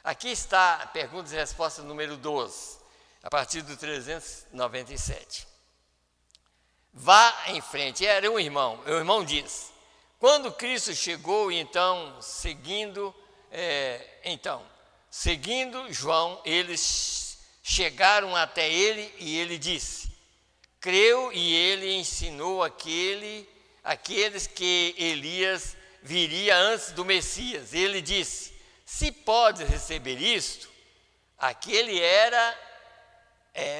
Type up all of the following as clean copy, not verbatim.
Aqui está a pergunta e resposta número 12, a partir do 397. Vá em frente. Era um irmão. O irmão diz: quando Cristo chegou, seguindo João, eles chegaram até ele e ele disse: creu, e ele ensinou aqueles que Elias viria antes do Messias. Ele disse: se pode receber isto, aquele era...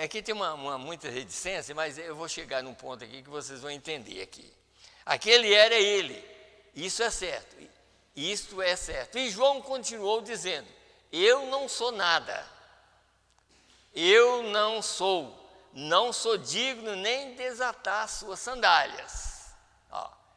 aqui tem muita reticência, mas eu vou chegar num ponto aqui que vocês vão entender aqui. Aquele era ele, isso é certo, isto é certo. E João continuou dizendo: eu não sou nada, eu não sou digno nem desatar suas sandálias.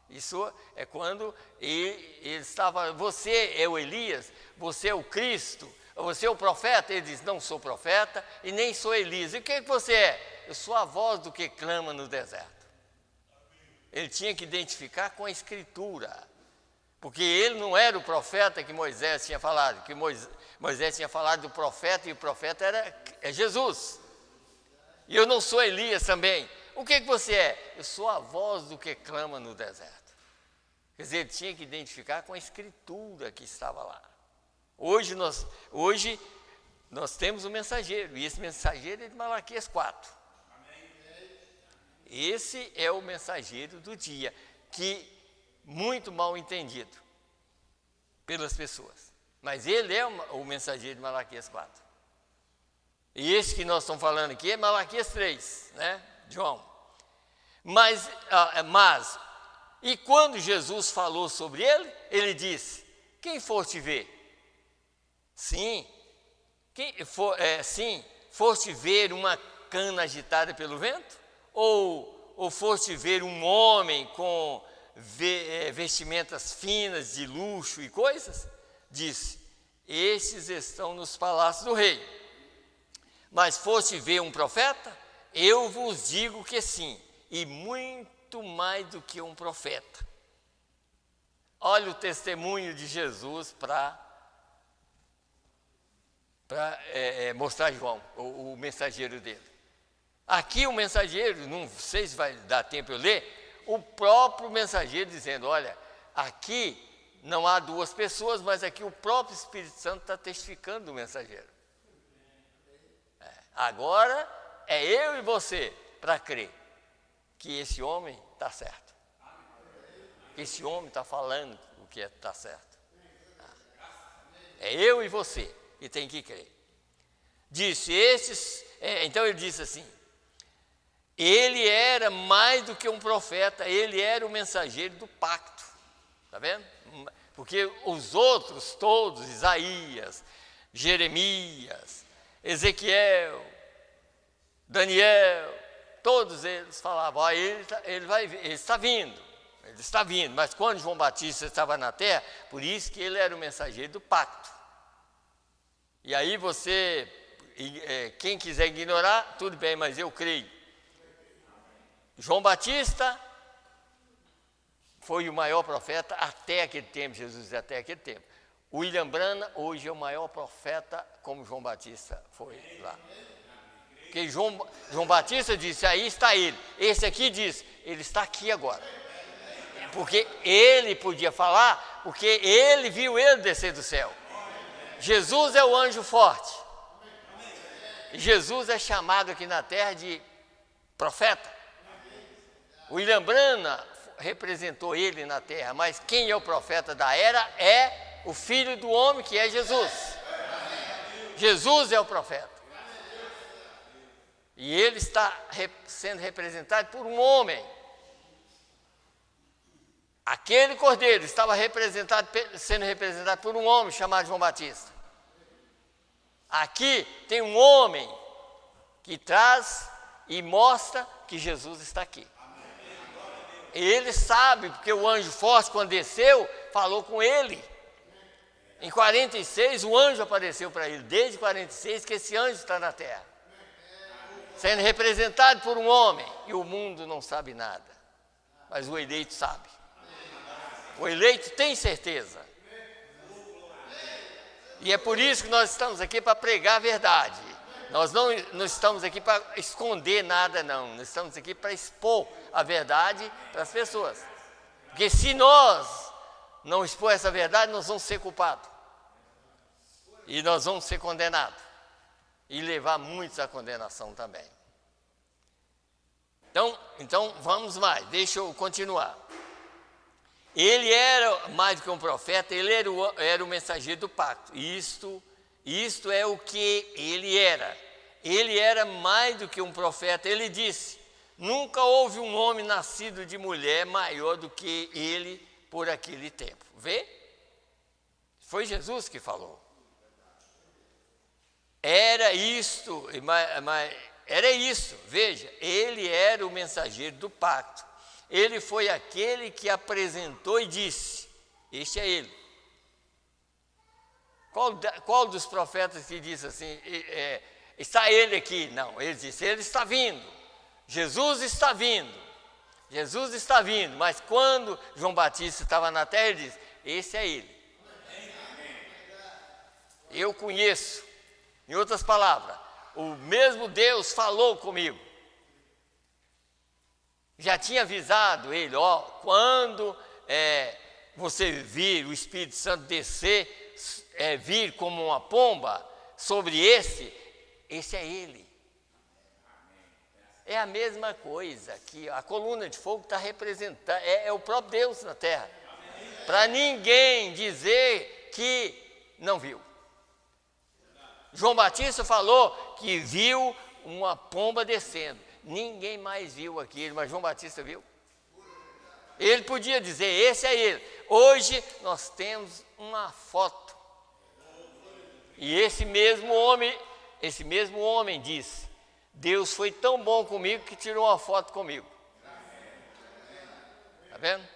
Isso é quando ele estava: você é o Elias, você é o Cristo, você é o profeta? Ele diz: não sou profeta e nem sou Elias. E o que você é? Eu sou a voz do que clama no deserto. Ele tinha que identificar com a Escritura, porque ele não era o profeta que Moisés tinha falado, que Moisés tinha falado do profeta, e o profeta é Jesus. E eu não sou Elias também. O que você é? Eu sou a voz do que clama no deserto. Quer dizer, ele tinha que identificar com a Escritura que estava lá. Hoje nós temos um mensageiro, e esse mensageiro é de Malaquias 4. Esse é o mensageiro do dia, que muito mal entendido pelas pessoas. Mas ele é o mensageiro de Malaquias 4. E esse que nós estamos falando aqui é Malaquias 3, né, João? Mas, e quando Jesus falou sobre ele, ele disse: quem for te ver? Sim, foste ver uma cana agitada pelo vento? Ou foste ver um homem com vestimentas finas de luxo e coisas? Disse: estes estão nos palácios do rei. Mas foste ver um profeta? Eu vos digo que sim, e muito mais do que um profeta. Olha o testemunho de Jesus para mostrar João, o mensageiro dele. Aqui o mensageiro, não sei se vai dar tempo eu ler, o próprio mensageiro dizendo: olha, aqui não há duas pessoas, mas aqui o próprio Espírito Santo está testificando do mensageiro. Agora é eu e você para crer que esse homem está certo, que esse homem está falando o que está certo. É eu e você que tem que crer. Então ele disse assim: ele era mais do que um profeta, ele era o mensageiro do pacto. Está vendo? Porque os outros todos, Isaías, Jeremias, Ezequiel, Daniel, todos eles falavam: ele está vindo, mas quando João Batista estava na terra, por isso que ele era o mensageiro do pacto. E aí quem quiser ignorar, tudo bem, mas eu creio. João Batista foi o maior profeta até aquele tempo, Jesus até aquele tempo. William Branham hoje é o maior profeta, como João Batista foi lá. Porque João Batista disse: aí está ele. Esse aqui diz: ele está aqui agora. Porque ele podia falar, porque ele viu ele descer do céu. Jesus é o anjo forte. Jesus é chamado aqui na terra de profeta. William Branham representou ele na terra, mas quem é o profeta da era é o Filho do Homem, que é Jesus. Jesus é o profeta. E ele está sendo representado por um homem. Aquele cordeiro estava sendo representado por um homem chamado João Batista. Aqui tem um homem que traz e mostra que Jesus está aqui. Ele sabe, porque o anjo forte, quando desceu, falou com ele. Em 46, o anjo apareceu para ele. Desde 46 que esse anjo está na terra, sendo representado por um homem. E o mundo não sabe nada, mas o eleito sabe. O eleito tem certeza. E é por isso que nós estamos aqui para pregar a verdade. Nós não estamos aqui para esconder nada, não. Nós estamos aqui para expor a verdade para as pessoas. Porque se nós não expor essa verdade, nós vamos ser culpados. E nós vamos ser condenados. E levar muitos à condenação também. Então vamos mais, deixa eu continuar. Ele era mais do que um profeta, ele era o mensageiro do pacto. Isto é o que ele era. Ele era mais do que um profeta. Ele disse: nunca houve um homem nascido de mulher maior do que ele por aquele tempo. Vê? Foi Jesus que falou. Era isto, era isso, veja, ele era o mensageiro do pacto. Ele foi aquele que apresentou e disse: este é ele. Qual dos profetas que disse assim, está ele aqui? Não, ele disse: ele está vindo, Jesus está vindo, Jesus está vindo. Mas quando João Batista estava na terra, ele disse: esse é ele. Eu conheço. Em outras palavras, o mesmo Deus falou comigo. Já tinha avisado ele: quando você vir o Espírito Santo descer, vir como uma pomba sobre esse é ele. É a mesma coisa que a coluna de fogo está representando, é o próprio Deus na terra. Para ninguém dizer que não viu. João Batista falou que viu uma pomba descendo. Ninguém mais viu aquilo, mas João Batista viu. Ele podia dizer: esse é ele. Hoje nós temos uma foto. E esse mesmo homem disse: Deus foi tão bom comigo que tirou uma foto comigo. Está vendo?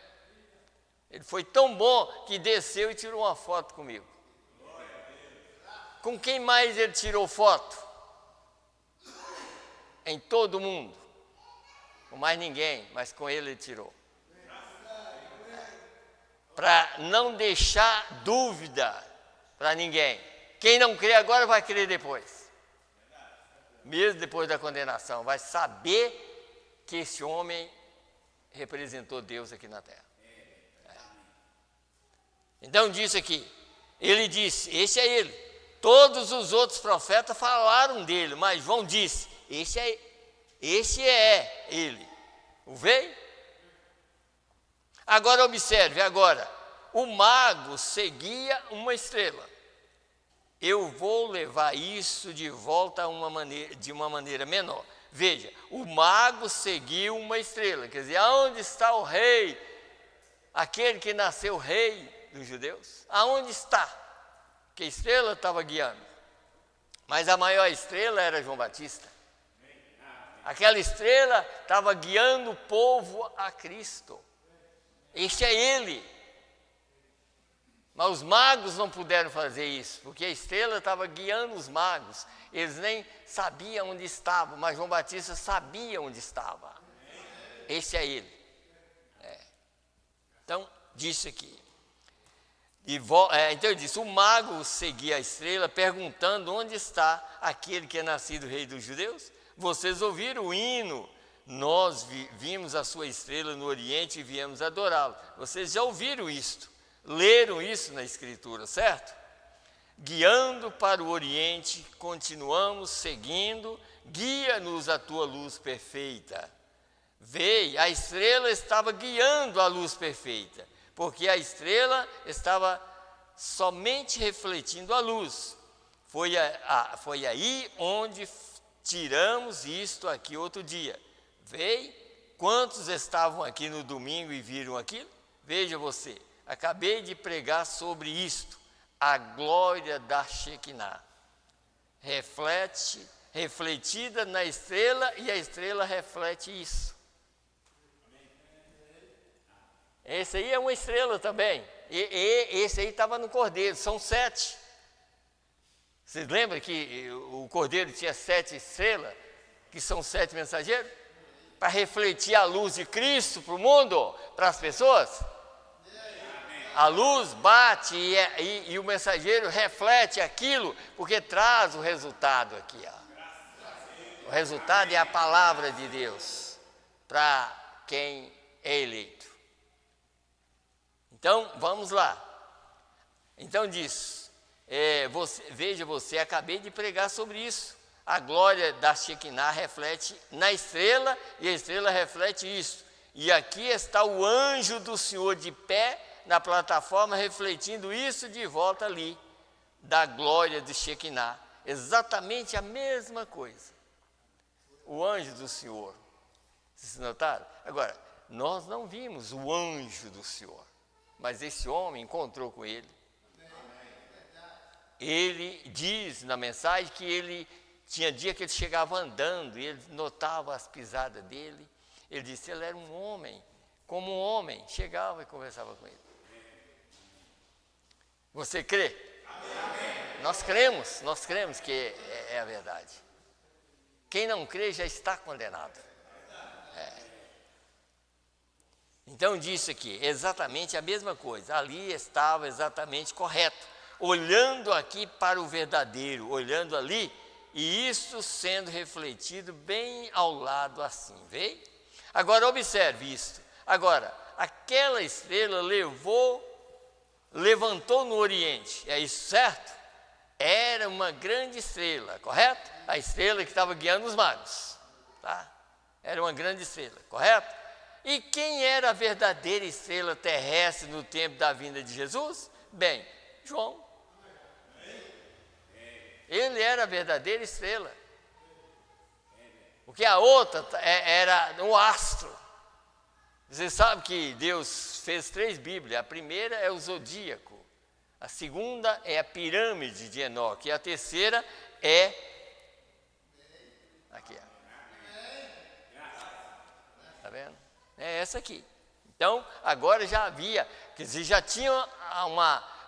Ele foi tão bom que desceu e tirou uma foto comigo. Com quem mais ele tirou foto? Em todo mundo. Com mais ninguém, mas com ele tirou. Para não deixar dúvida para ninguém. Quem não crê agora vai crer depois. Mesmo depois da condenação, vai saber que esse homem representou Deus aqui na terra. Então disse aqui, ele disse: esse é ele. Todos os outros profetas falaram dele, mas João disse: esse é ele. O veio? Agora observe, o mago seguia uma estrela. Eu vou levar isso de volta de uma maneira menor. Veja, o mago seguiu uma estrela, quer dizer, aonde está o rei? Aquele que nasceu rei dos judeus? Aonde está? Que a estrela estava guiando. Mas a maior estrela era João Batista. Aquela estrela estava guiando o povo a Cristo. Este é ele. Mas os magos não puderam fazer isso, porque a estrela estava guiando os magos. Eles nem sabiam onde estavam, mas João Batista sabia onde estava. Esse é ele. Então, disse aqui. Então ele disse: o mago seguia a estrela perguntando: onde está aquele que é nascido rei dos judeus? Vocês ouviram o hino: nós vimos a sua estrela no oriente e viemos adorá-lo. Vocês já ouviram isto, leram isso na escritura, certo? Guiando para o oriente, continuamos seguindo, guia-nos a tua luz perfeita. Veio, a estrela estava guiando a luz perfeita, porque a estrela estava somente refletindo a luz. Foi aí onde tiramos isto aqui outro dia. Veio, quantos estavam aqui no domingo e viram aquilo? Veja você, acabei de pregar sobre isto, a glória da Shekinah. Refletida na estrela, e a estrela reflete isso. Esse aí é uma estrela também. Esse aí estava no cordeiro, são 7. Vocês lembram que o cordeiro tinha 7 estrelas, que são 7 mensageiros? Para refletir a luz de Cristo para o mundo, para as pessoas? A luz bate e o mensageiro reflete aquilo, porque traz o resultado aqui. Ó. O resultado é a palavra de Deus para quem é eleito. Então, vamos lá. Então diz, veja você, acabei de pregar sobre isso. A glória da Shekinah reflete na estrela e a estrela reflete isso. E aqui está o anjo do Senhor de pé na plataforma, refletindo isso de volta ali, da glória de Shekinah. Exatamente a mesma coisa. O anjo do Senhor. Vocês notaram? Agora, nós não vimos o anjo do Senhor, mas esse homem encontrou com ele. Ele diz na mensagem que ele tinha dia que ele chegava andando e ele notava as pisadas dele. Ele disse, ele era um homem, como um homem, chegava e conversava com ele. Você crê? Amém. Nós cremos que é a verdade. Quem não crê já está condenado. Então disse aqui, exatamente a mesma coisa, ali estava exatamente correto, olhando aqui para o verdadeiro, olhando ali, e isso sendo refletido bem ao lado assim, veio? Agora observe isto, agora, aquela estrela levantou no Oriente, é isso certo? Era uma grande estrela, correto? A estrela que estava guiando os magos, tá? Era uma grande estrela, correto? E quem era a verdadeira estrela terrestre no tempo da vinda de Jesus? Bem, João. Ele era a verdadeira estrela. Porque a outra era um astro. Você sabe que Deus fez 3 Bíblias. A primeira é o zodíaco. A segunda é a pirâmide de Enoque. E a terceira é... Aqui, ó. Está vendo? É essa aqui. Então, agora já havia, quer dizer, já tinha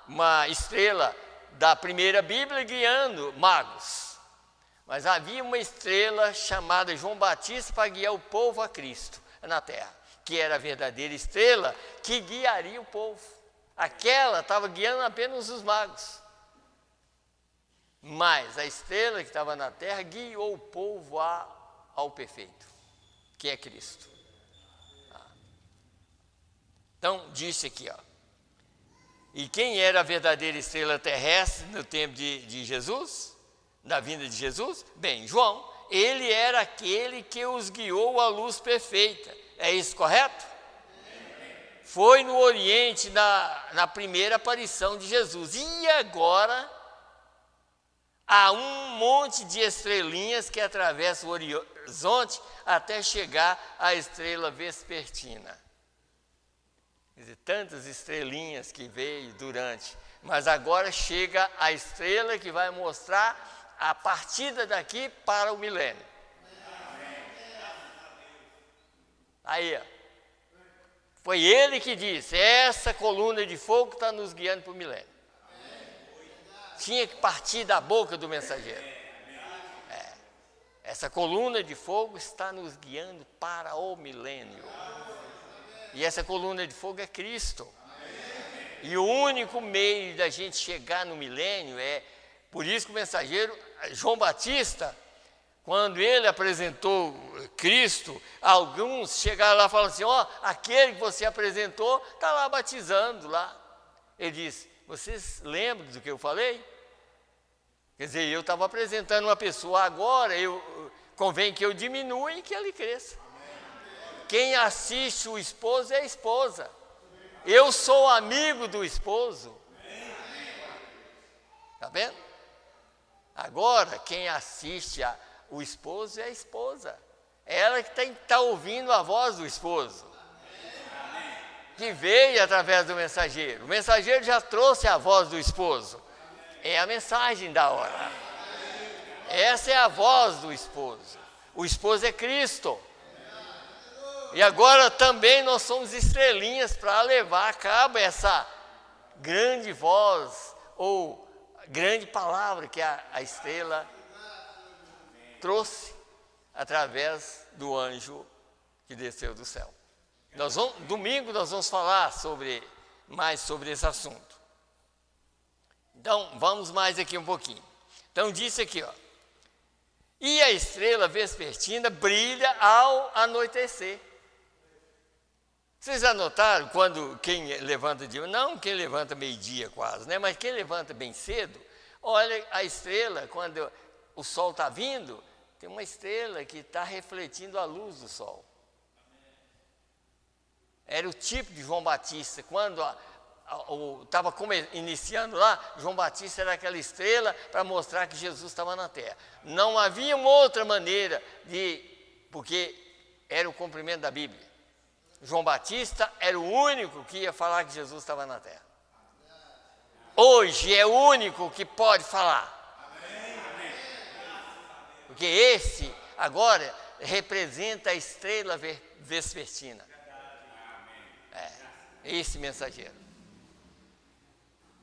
uma estrela da primeira Bíblia guiando magos. Mas havia uma estrela chamada João Batista para guiar o povo a Cristo na terra, que era a verdadeira estrela que guiaria o povo. Aquela estava guiando apenas os magos. Mas a estrela que estava na terra guiou o povo ao perfeito, que é Cristo. Então, disse aqui, ó. E quem era a verdadeira estrela terrestre no tempo de Jesus? Da vinda de Jesus? Bem, João, ele era aquele que os guiou à luz perfeita. É isso correto? Foi no Oriente na primeira aparição de Jesus. E agora, há um monte de estrelinhas que atravessam o horizonte até chegar à estrela vespertina. Quer dizer, tantas estrelinhas que veio durante, mas agora chega a estrela que vai mostrar a partida daqui para o milênio. Aí, ó, foi ele que disse, essa coluna de fogo está nos guiando para o milênio. Tinha que partir da boca do mensageiro. Essa coluna de fogo está nos guiando para o milênio. E essa coluna de fogo é Cristo. E o único meio da gente chegar no milênio por isso que o mensageiro, João Batista, quando ele apresentou Cristo, alguns chegaram lá e falaram assim, aquele que você apresentou está lá batizando lá. Ele disse, vocês lembram do que eu falei? Quer dizer, eu estava apresentando uma pessoa, agora convém que eu diminua e que ele cresça. Quem assiste o esposo é a esposa. Eu sou amigo do esposo. Está vendo? Agora, quem assiste o esposo é a esposa. Ela que tem que estar ouvindo a voz do esposo. Que veio através do mensageiro. O mensageiro já trouxe a voz do esposo. É a mensagem da hora. Essa é a voz do esposo. O esposo é Cristo. E agora também nós somos estrelinhas para levar a cabo essa grande voz ou grande palavra que a estrela trouxe através do anjo que desceu do céu. Domingo nós vamos falar sobre mais sobre esse assunto. Então, vamos mais aqui um pouquinho. Então, disse aqui, ó. E a estrela vespertina brilha ao anoitecer. Vocês já notaram quando quem levanta de não quem levanta meio-dia quase, né? Mas quem levanta bem cedo, olha a estrela, quando o sol está vindo, tem uma estrela que está refletindo a luz do sol. Era o tipo de João Batista, quando estava iniciando lá, João Batista era aquela estrela para mostrar que Jesus estava na terra. Não havia uma outra maneira porque era o cumprimento da Bíblia. João Batista era o único que ia falar que Jesus estava na terra. Hoje é o único que pode falar. Porque esse agora representa a estrela vespertina. Esse mensageiro.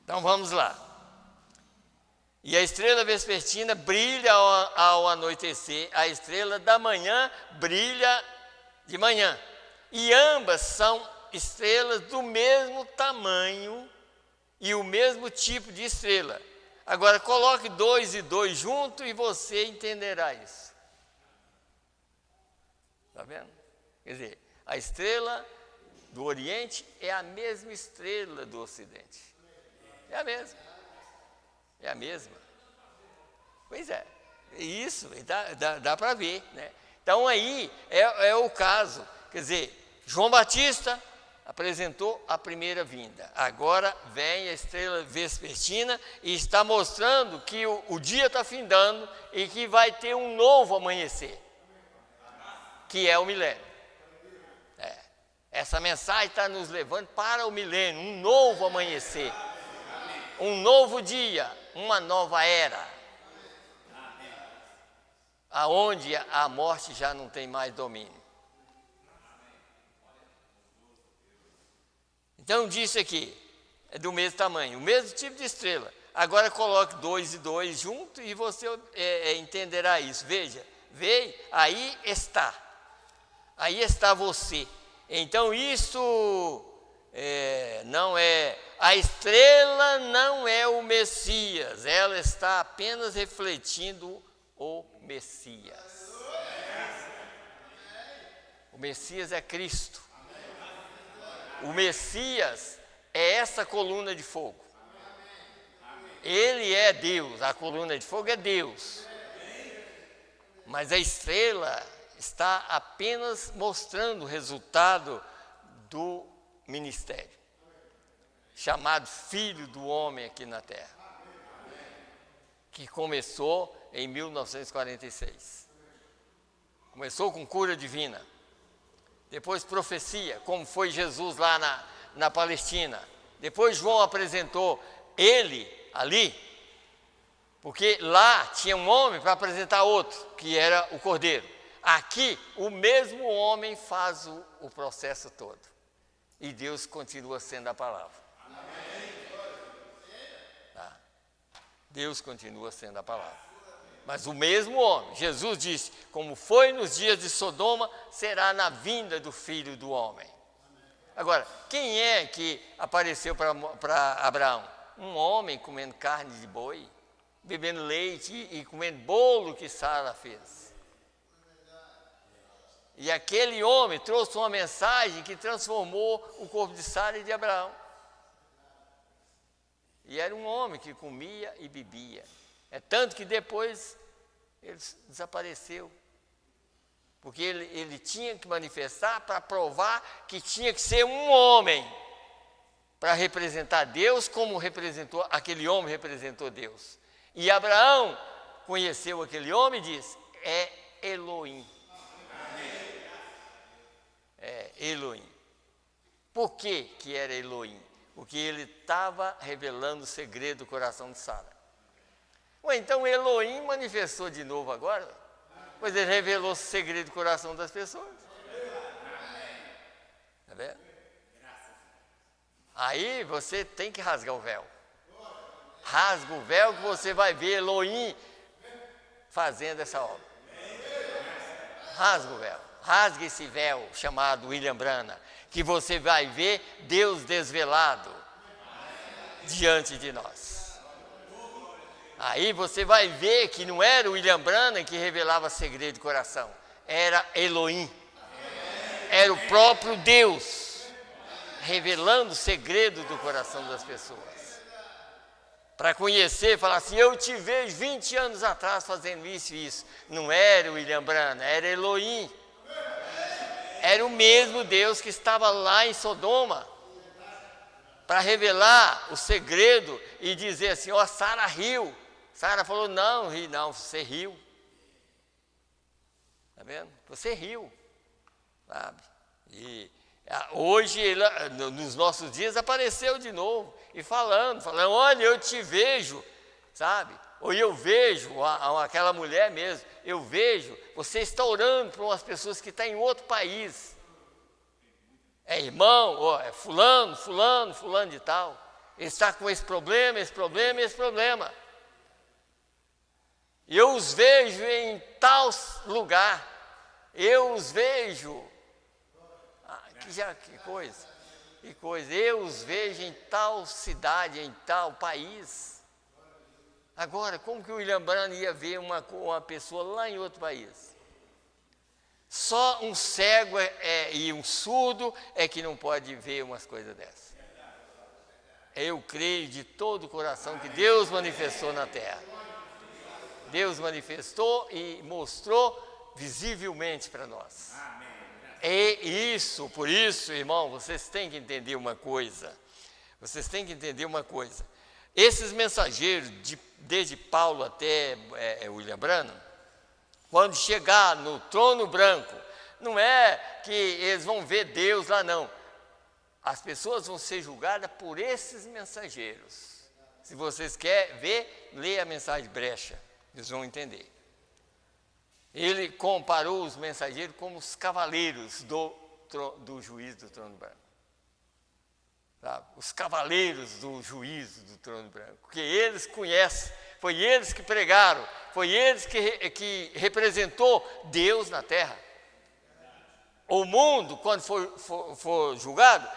Então vamos lá. E a estrela vespertina brilha ao anoitecer, a estrela da manhã brilha de manhã. E ambas são estrelas do mesmo tamanho e o mesmo tipo de estrela. Agora coloque 2 e 2 junto e você entenderá isso. Está vendo? Quer dizer, a estrela do Oriente é a mesma estrela do Ocidente. É a mesma. É a mesma. Pois é. Isso, dá para ver, né? Então aí é o caso. Quer dizer, João Batista apresentou a primeira vinda. Agora vem a estrela vespertina e está mostrando que o dia está findando e que vai ter um novo amanhecer, que é o milênio. Essa mensagem está nos levando para o milênio, um novo amanhecer, um novo dia, uma nova era, aonde a morte já não tem mais domínio. Então disse aqui, é do mesmo tamanho, o mesmo tipo de estrela. Agora coloque 2 e 2 junto e você entenderá isso. Veja, veio, aí está você. Então isso não é, a estrela não é o Messias, ela está apenas refletindo o Messias. O Messias é Cristo. O Messias é essa coluna de fogo. Ele é Deus, a coluna de fogo é Deus. Mas a estrela está apenas mostrando o resultado do ministério, chamado Filho do Homem aqui na Terra, que começou em 1946. Começou com cura divina. Depois profecia, como foi Jesus lá na Palestina. Depois João apresentou ele ali, porque lá tinha um homem para apresentar outro, que era o Cordeiro. Aqui, o mesmo homem faz o processo todo. E Deus continua sendo a palavra. Tá? Deus continua sendo a palavra. Mas o mesmo homem, Jesus disse, como foi nos dias de Sodoma, será na vinda do Filho do Homem. Agora, quem é que apareceu para Abraão? Um homem comendo carne de boi, bebendo leite e comendo bolo que Sara fez. E aquele homem trouxe uma mensagem que transformou o corpo de Sara e de Abraão. E era um homem que comia e bebia. É tanto que depois ele desapareceu. Porque ele tinha que manifestar para provar que tinha que ser um homem para representar Deus, como representou aquele homem representou Deus. E Abraão conheceu aquele homem e disse, é Elohim. É Elohim. Por que era Elohim? Porque ele estava revelando o segredo do coração de Sara. Ué, então Elohim manifestou de novo agora? Pois ele revelou o segredo do coração das pessoas. Está vendo? Aí você tem que rasgar o véu. Rasga o véu que você vai ver Elohim fazendo essa obra. Rasga o véu. Rasga esse véu chamado William Branham, que você vai ver Deus desvelado. diante de nós. Aí você vai ver que não era o William Branham que revelava segredo de coração, era Elohim, era o próprio Deus, revelando o segredo do coração das pessoas. Para conhecer, falar assim, eu te vejo 20 anos atrás fazendo isso e isso. Não era o William Branham, era Elohim. Era o mesmo Deus que estava lá em Sodoma, para revelar o segredo e dizer assim, ó, Sara riu. Sara falou, não, ri não, você riu. Está vendo? Você riu, sabe? E hoje, nos nossos dias, apareceu de novo, e falando, olha, eu te vejo, sabe? Ou eu vejo, aquela mulher mesmo, eu vejo, você está orando para umas pessoas que estão em outro país. É irmão, ó, é fulano de tal. Ele está com esse problema. E eu os vejo em tal lugar. Eu os vejo. Que coisa. Eu os vejo em tal cidade, em tal país. Agora, como que o William Branham ia ver uma pessoa lá em outro país? Só um cego e um surdo é que não pode ver umas coisas dessas. Eu creio de todo o coração que Deus manifestou na terra. Deus manifestou e mostrou visivelmente para nós. E por isso, irmão, vocês têm que entender uma coisa. Esses mensageiros, desde Paulo até William Branham, quando chegar no trono branco, não é que eles vão ver Deus lá, não. As pessoas vão ser julgadas por esses mensageiros. Se vocês querem ver, leia a mensagem Brecha, eles vão entender. Ele comparou os mensageiros como os cavaleiros do juízo do trono branco. Sabe? Os cavaleiros do juízo do trono branco. Porque eles conhecem, foi eles que pregaram, foi eles que representou Deus na terra. O mundo, quando for julgado,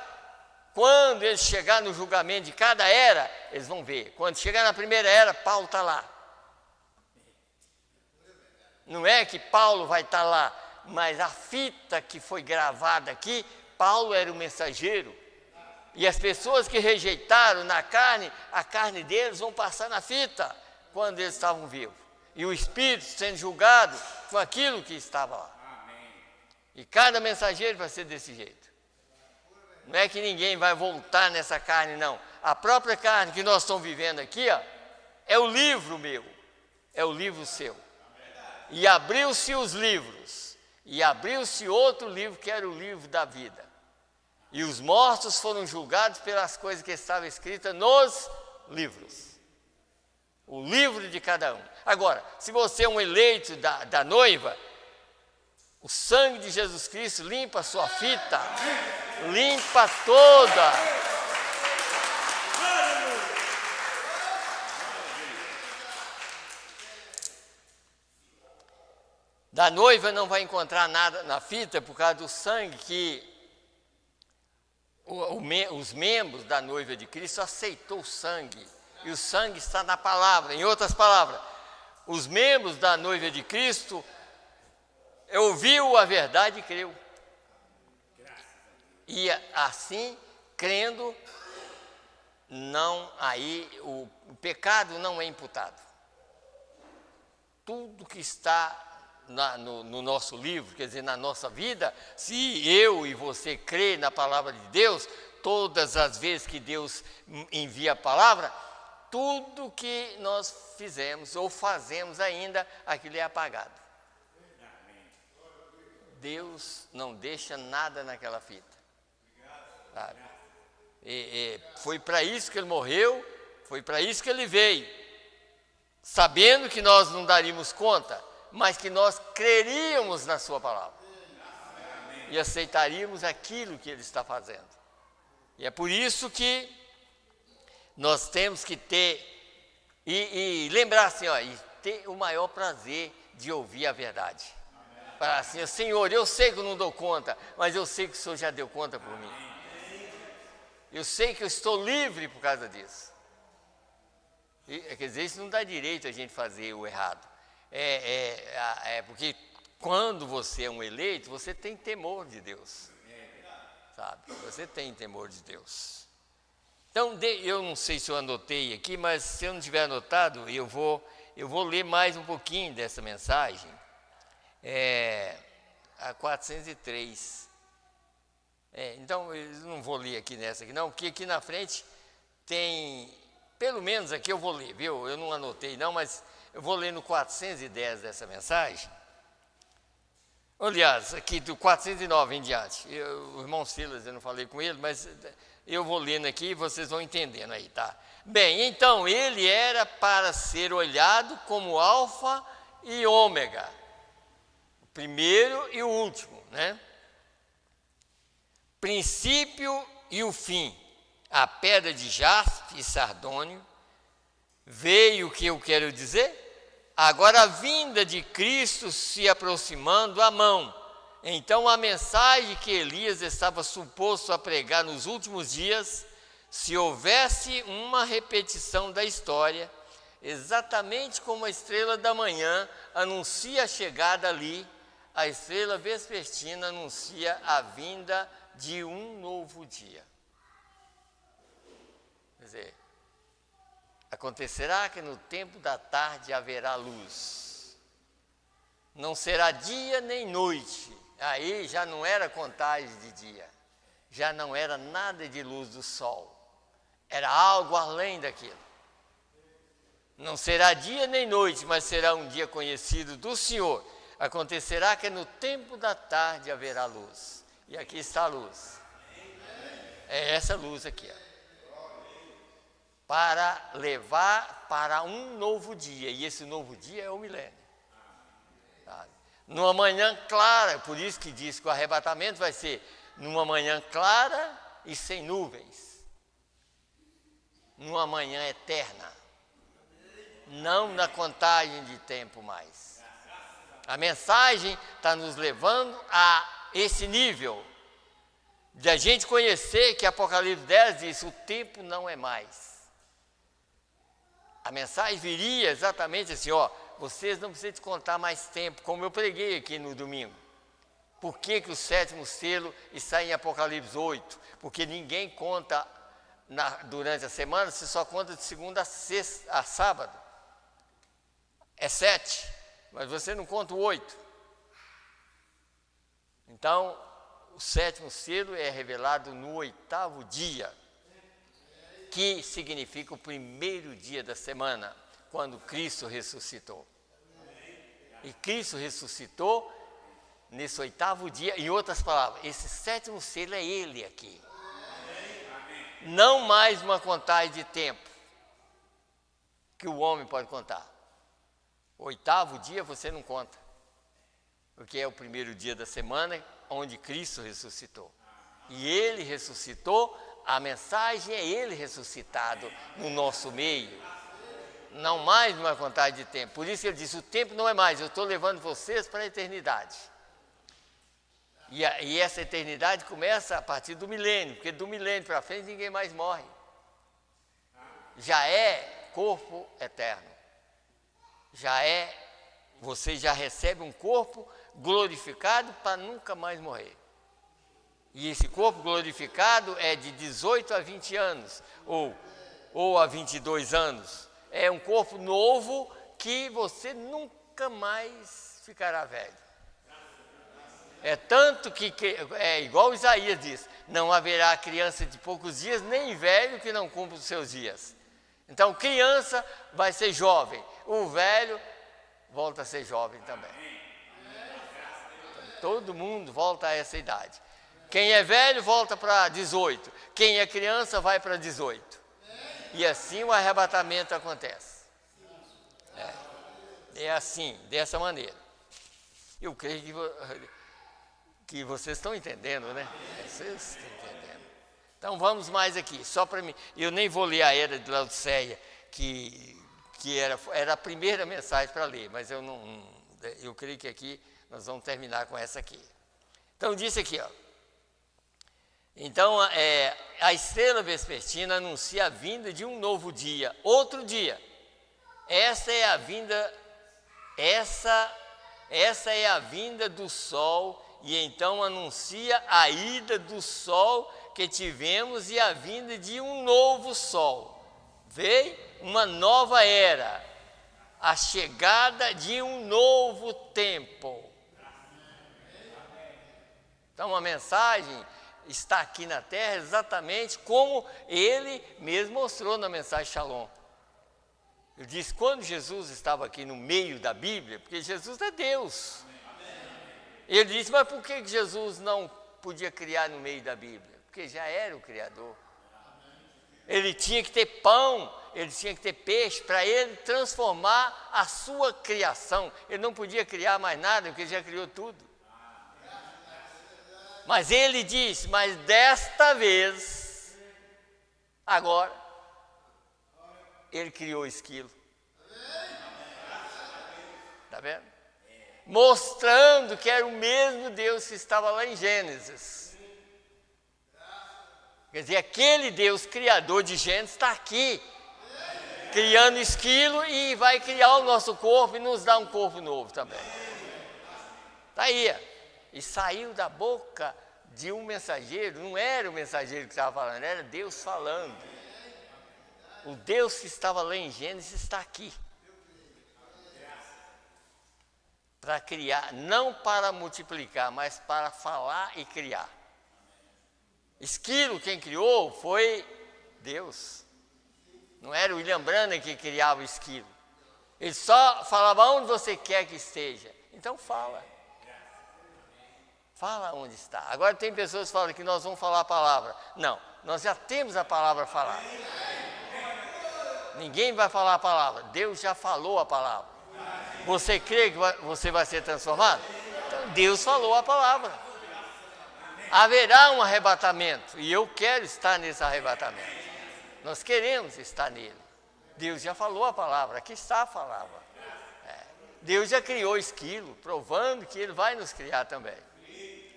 quando eles chegarem no julgamento de cada era, eles vão ver. Quando chegar na primeira era, Paulo está lá. Não é que Paulo vai estar lá, mas a fita que foi gravada aqui, Paulo era o mensageiro. E as pessoas que rejeitaram na carne, a carne deles vão passar na fita, quando eles estavam vivos. E o Espírito sendo julgado com aquilo que estava lá. E cada mensageiro vai ser desse jeito. Não é que ninguém vai voltar nessa carne, não. A própria carne que nós estamos vivendo aqui, ó, é o livro meu, é o livro seu. E abriu-se os livros, e abriu-se outro livro que era o livro da vida. E os mortos foram julgados pelas coisas que estavam escritas nos livros. O livro de cada um. Agora, se você é um eleito da noiva, o sangue de Jesus Cristo limpa a sua fita, limpa toda. Da noiva não vai encontrar nada na fita por causa do sangue que os membros da noiva de Cristo aceitou o sangue. E o sangue está na palavra. Em outras palavras, os membros da noiva de Cristo ouviu a verdade e creu. E assim, crendo, o pecado não é imputado. Tudo que está no nosso livro, quer dizer, na nossa vida, se eu e você crê na palavra de Deus, todas as vezes que Deus envia a palavra, tudo que nós fizemos ou fazemos ainda, aquilo é apagado. Deus não deixa nada naquela fita. Sabe? Foi para isso que ele morreu, foi para isso que ele veio, sabendo que nós não daríamos conta, mas que nós creríamos na sua palavra e aceitaríamos aquilo que ele está fazendo. E é por isso que nós temos que ter e lembrar assim, ó, e ter o maior prazer de ouvir a verdade. Para assim, Senhor, eu sei que eu não dou conta, mas eu sei que o Senhor já deu conta por mim. Eu sei que eu estou livre por causa disso. Quer dizer, isso não dá direito a gente fazer o errado. Porque quando você é um eleito, você tem temor de Deus. Sabe? Você tem temor de Deus. Então, eu não sei se eu anotei aqui, mas se eu não tiver anotado, eu vou ler mais um pouquinho dessa mensagem. A 403. Então, eu não vou ler aqui nessa aqui, não, porque aqui na frente tem, pelo menos aqui eu vou ler, viu? Eu não anotei não, mas eu vou ler no 410 dessa mensagem. Aliás, aqui do 409 em diante. O irmão Silas, eu não falei com ele, mas eu vou lendo aqui e vocês vão entendendo aí, tá? Bem, então ele era para ser olhado como alfa e ômega, o primeiro e o último, né? Princípio e o fim, a pedra de jaspe e sardônio. Veio o que eu quero dizer? Agora a vinda de Cristo se aproximando à mão. Então a mensagem que Elias estava suposto a pregar nos últimos dias, se houvesse uma repetição da história, exatamente como a estrela da manhã anuncia a chegada ali, a estrela vespertina anuncia a vinda de um novo dia. Quer dizer, acontecerá que no tempo da tarde haverá luz. Não será dia nem noite. Aí já não era contagem de dia. Já não era nada de luz do sol. Era algo além daquilo. Não será dia nem noite, mas será um dia conhecido do Senhor. Acontecerá que no tempo da tarde haverá luz. E aqui está a luz. É essa luz aqui, ó. Para levar para um novo dia. E esse novo dia é o milênio. Sabe? Numa manhã clara, por isso que diz que o arrebatamento vai ser numa manhã clara e sem nuvens. Numa manhã eterna. Não na contagem de tempo mais. A mensagem está nos levando a esse nível de a gente conhecer que Apocalipse 10 diz: o tempo não é mais. A mensagem viria exatamente assim, ó, vocês não precisam descontar mais tempo, como eu preguei aqui no domingo. Por que o sétimo selo está em Apocalipse 8? Porque ninguém conta durante a semana, você só conta de segunda a sábado. É 7, mas você não conta o 8. Então, o sétimo selo é revelado no 8º dia, que significa o primeiro dia da semana, quando Cristo ressuscitou. E Cristo ressuscitou nesse 8º dia, em outras palavras, esse sétimo selo é Ele aqui. Não mais uma contagem de tempo que o homem pode contar. O 8º dia você não conta, porque é o primeiro dia da semana onde Cristo ressuscitou. E Ele ressuscitou, a mensagem é Ele ressuscitado no nosso meio. Não mais uma contagem de tempo. Por isso Ele disse, o tempo não é mais, eu estou levando vocês para a eternidade. E essa eternidade começa a partir do milênio, porque do milênio para frente ninguém mais morre. Já é corpo eterno. Você já recebe um corpo glorificado para nunca mais morrer. E esse corpo glorificado é de 18 a 20 anos, ou a 22 anos. É um corpo novo que você nunca mais ficará velho. É tanto que é igual Isaías diz, não haverá criança de poucos dias, nem velho que não cumpra os seus dias. Então, criança vai ser jovem, o velho volta a ser jovem também. Então, todo mundo volta a essa idade. Quem é velho volta para 18, quem é criança vai para 18. E assim o arrebatamento acontece. É assim, dessa maneira. Eu creio que vocês estão entendendo, né? Vocês estão entendendo. Então vamos mais aqui, só para mim. Eu nem vou ler a Era de Laodiceia, que era a primeira mensagem para ler, mas eu creio que aqui nós vamos terminar com essa aqui. Então disse aqui, ó. Então a estrela vespertina anuncia a vinda de um novo dia, outro dia. Essa é a vinda, essa é a vinda do sol, e então anuncia a ida do sol que tivemos e a vinda de um novo sol. Veio uma nova era, a chegada de um novo tempo. Então a mensagem está aqui na terra exatamente como ele mesmo mostrou na mensagem Shalom. Eu disse, quando Jesus estava aqui no meio da Bíblia, porque Jesus é Deus. Ele disse, mas por que Jesus não podia criar no meio da Bíblia? Porque já era o Criador. Ele tinha que ter pão, ele tinha que ter peixe, para ele transformar a sua criação. Ele não podia criar mais nada, porque ele já criou tudo. Mas ele disse, mas desta vez, agora, ele criou o esquilo. Está vendo? Mostrando que era o mesmo Deus que estava lá em Gênesis. Quer dizer, aquele Deus criador de Gênesis está aqui, criando esquilo e vai criar o nosso corpo e nos dar um corpo novo também. Está aí. E saiu da boca de um mensageiro, não era o mensageiro que estava falando, era Deus falando. O Deus que estava lá em Gênesis está aqui. Para criar, não para multiplicar, mas para falar e criar. Esquilo, quem criou foi Deus. Não era o William Branham que criava o esquilo. Ele só falava onde você quer que esteja. Então fala. Fala onde está. Agora tem pessoas que falam que nós vamos falar a palavra. Não, nós já temos a palavra falada. Ninguém vai falar a palavra. Deus já falou a palavra. Você crê que você vai ser transformado? Então Deus falou a palavra. Haverá um arrebatamento. E eu quero estar nesse arrebatamento. Nós queremos estar nele. Deus já falou a palavra. Aqui está a palavra. Deus já criou esquilo, provando que ele vai nos criar também.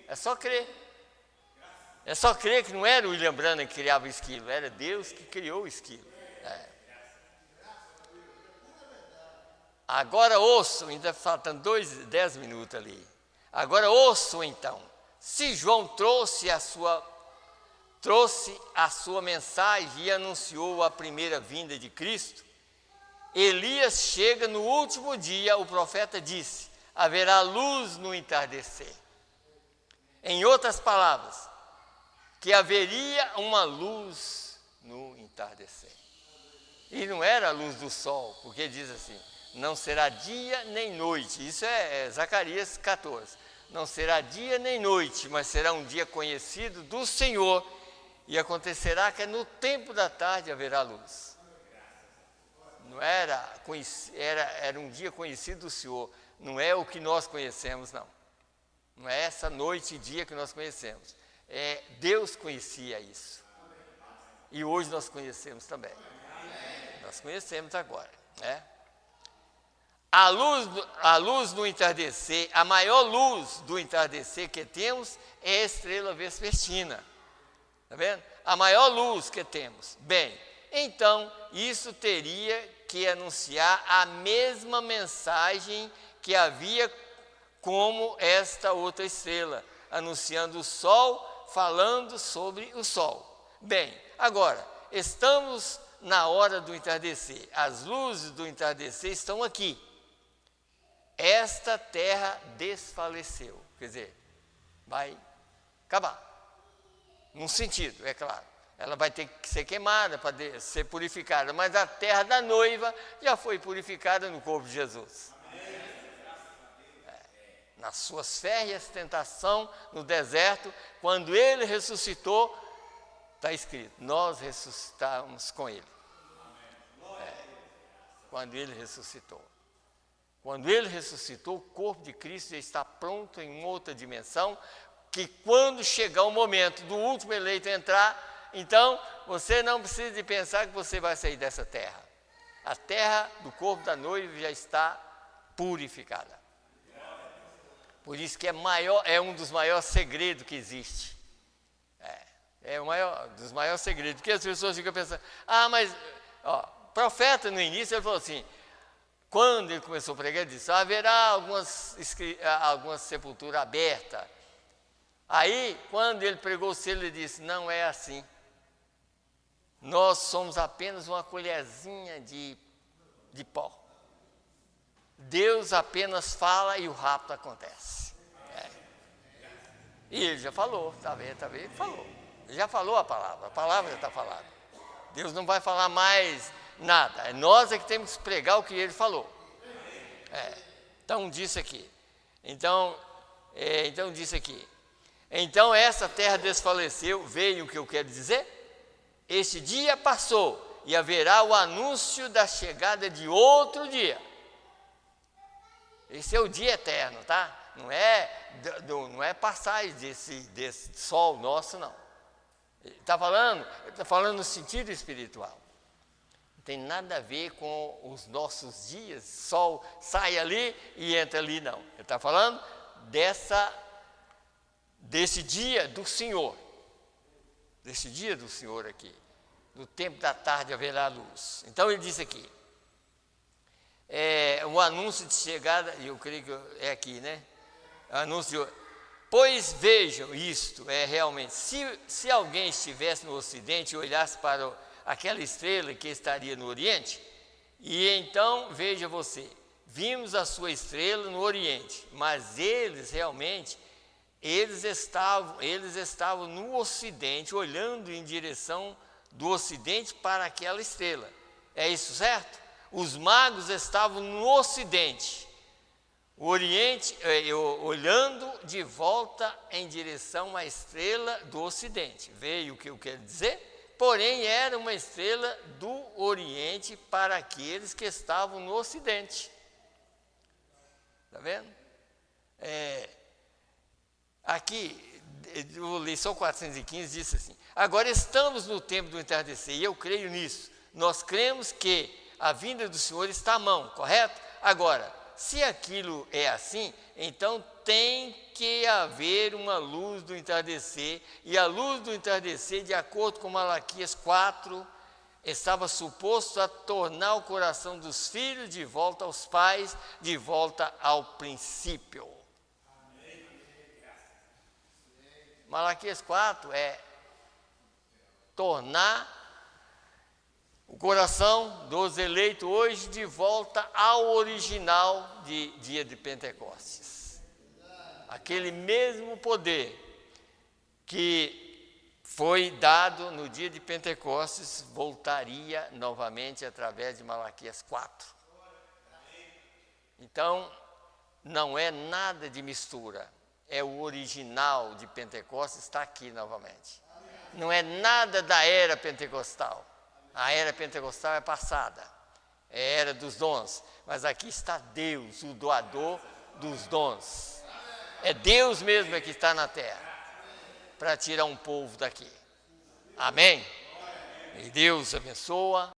É só crer. É só crer que não era o William Branham que criava o esquilo, era Deus que criou o esquilo. Agora ouçam, ainda faltando 10 minutos ali. Agora ouçam então. Se João trouxe a sua mensagem e anunciou a primeira vinda de Cristo, Elias chega no último dia, o profeta disse, haverá luz no entardecer. Em outras palavras, que haveria uma luz no entardecer. E não era a luz do sol, porque diz assim, não será dia nem noite. Isso é Zacarias 14. Não será dia nem noite, mas será um dia conhecido do Senhor. E acontecerá que no tempo da tarde haverá luz. Não era um dia conhecido do Senhor. Não é o que nós conhecemos, não. Não é essa noite e dia que nós conhecemos. Deus conhecia isso. E hoje nós conhecemos também. Nós conhecemos agora, né? A luz do entardecer, a maior luz do entardecer que temos é a estrela vespertina. Está vendo? A maior luz que temos. Bem, então isso teria que anunciar a mesma mensagem que havia como esta outra estrela, anunciando o sol, falando sobre o sol. Bem, agora, estamos na hora do entardecer. As luzes do entardecer estão aqui. Esta terra desfaleceu, quer dizer, vai acabar. Num sentido, é claro. Ela vai ter que ser queimada para ser purificada, mas a terra da noiva já foi purificada no corpo de Jesus. Nas suas férreas tentações no deserto, quando ele ressuscitou, está escrito, nós ressuscitamos com ele. Quando ele ressuscitou. Quando ele ressuscitou, o corpo de Cristo já está pronto em outra dimensão, que quando chegar o momento do último eleito entrar, então você não precisa de pensar que você vai sair dessa terra. A terra do corpo da noiva já está purificada. Por isso que é um dos maiores segredos que existe. É o maior dos maiores segredos. Porque as pessoas ficam pensando, mas, profeta no início, ele falou assim, quando ele começou a pregar, ele disse: haverá algumas sepulturas abertas. Aí, quando ele pregou o selo, ele disse: não é assim. Nós somos apenas uma colherzinha de pó. Deus apenas fala e o rapto acontece. E ele já falou, tá vendo? Ele falou. Ele já falou a palavra já está falada. Deus não vai falar mais nada. É nós que temos que pregar o que ele falou. Então disse aqui. Então disse aqui. Então essa terra desfaleceu, veio o que eu quero dizer? Este dia passou e haverá o anúncio da chegada de outro dia. Esse é o dia eterno, tá? Não é passagem desse sol nosso, não. Ele está falando no sentido espiritual. Não tem nada a ver com os nossos dias, sol sai ali e entra ali, não. Ele está falando desse dia do Senhor. Desse dia do Senhor aqui. No tempo da tarde haverá luz. Então ele diz aqui. Um anúncio de chegada, eu creio que é aqui, né? Anúncio. Pois vejam isto, realmente, se alguém estivesse no Ocidente e olhasse para aquela estrela que estaria no Oriente, e então, veja você, vimos a sua estrela no Oriente, mas eles estavam no Ocidente, olhando em direção do Ocidente para aquela estrela. É isso, certo? Os magos estavam no Ocidente, o Oriente, olhando de volta em direção à estrela do Ocidente. Veio o que eu quero dizer? Porém, era uma estrela do Oriente para aqueles que estavam no Ocidente. Está vendo? Aqui, lição 415 diz assim: agora estamos no tempo do entardecer, e eu creio nisso. Nós cremos que a vinda do Senhor está à mão, correto? Agora, se aquilo é assim, então tem que haver uma luz do entardecer, e a luz do entardecer, de acordo com Malaquias 4, estava suposto a tornar o coração dos filhos de volta aos pais, de volta ao princípio. Malaquias 4 é tornar o coração dos eleitos hoje de volta ao original de dia de Pentecostes. Aquele mesmo poder que foi dado no dia de Pentecostes voltaria novamente através de Malaquias 4. Então, não é nada de mistura. É o original de Pentecostes, está aqui novamente. Não é nada da era pentecostal. A era pentecostal é passada, é a era dos dons, mas aqui está Deus, o doador dos dons. É Deus mesmo que está na terra, para tirar um povo daqui. Amém? E Deus abençoa.